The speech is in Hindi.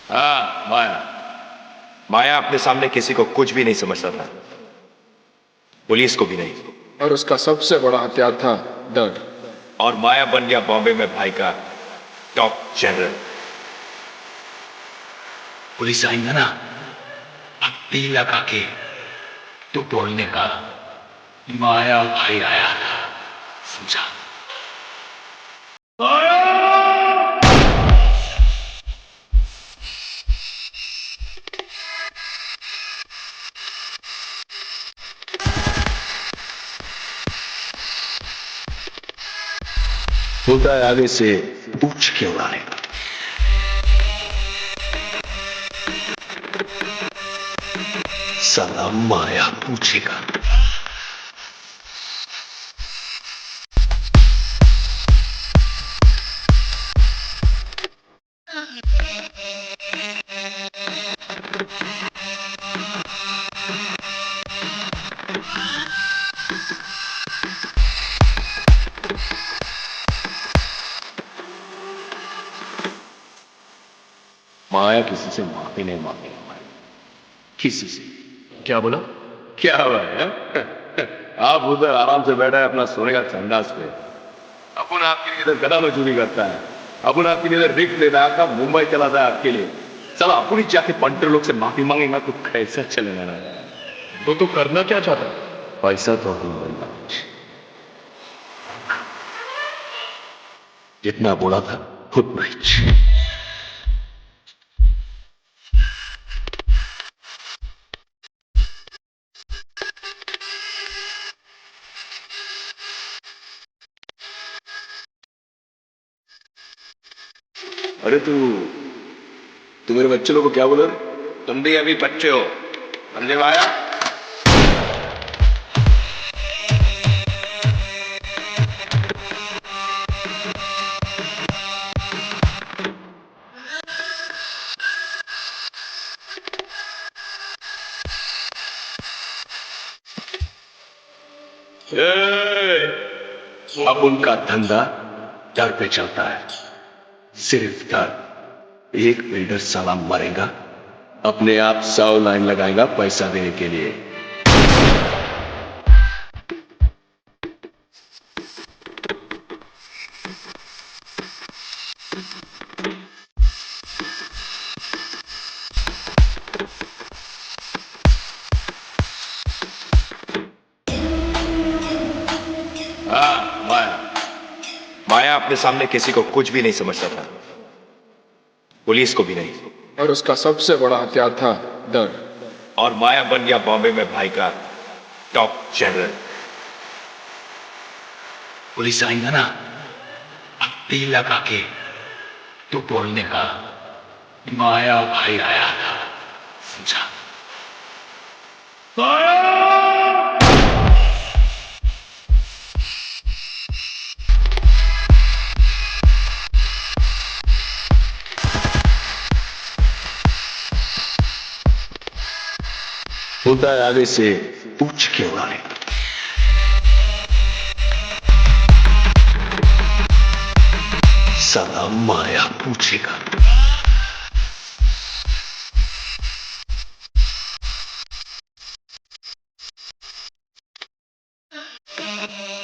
हाँ, माया। माया अपने सामने किसी को कुछ भी नहीं समझता था, पुलिस को भी नहीं। और उसका सबसे बड़ा हथियार था डर। और माया बन गया बॉम्बे में भाई का टॉप जनरल। पुलिस आएंगे ना, तीर लगा के तो बोलने का माया भाई आया था, समझा? होता है आगे से पूछ के उड़ाने का। साला माया पूछेगा। माया किसी से माफी नहीं मांगेगा, किसी से। क्या बोला? क्या हुआ है? आप उधर आराम से बैठा है अपना सोने का संडास पे, अपन आपके लिए इधर गदा में चोरी करता है, अपन आपके लिए इधर रिक्स लेता है, आपका मुंबई चलाता है आपके लिए। चलो अपन ही जाके पंटर लोग से माफी मांगेगा तो कैसा चलेगा ना? तो तू करना क्या चाहता है? पैसा तो नहीं बनना, जितना बोला था उतना ही। अरे तू मेरे बच्चे लोग को क्या बोला? तुम भी अभी बच्चे हो, समझे माया? अब उनका धंधा डर पे चलता है, सिर्फ डर। एक बिल्डर साला मरेगा, अपने आप 100 लाइन लगाएगा पैसा देने के लिए। हाँ, माया। माया अपने सामने किसी को कुछ भी नहीं समझता था, पुलिस को भी नहीं। और उसका सबसे बड़ा हथियार था डर। और माया बन गया बॉम्बे में भाई का टॉप जनरल। पुलिस आएंगे ना, तीर लगा के तो बोलने का माया भाई आया था, समझा? होता है आगे से पूछ के उड़ाने का। साला माया पूछेगा।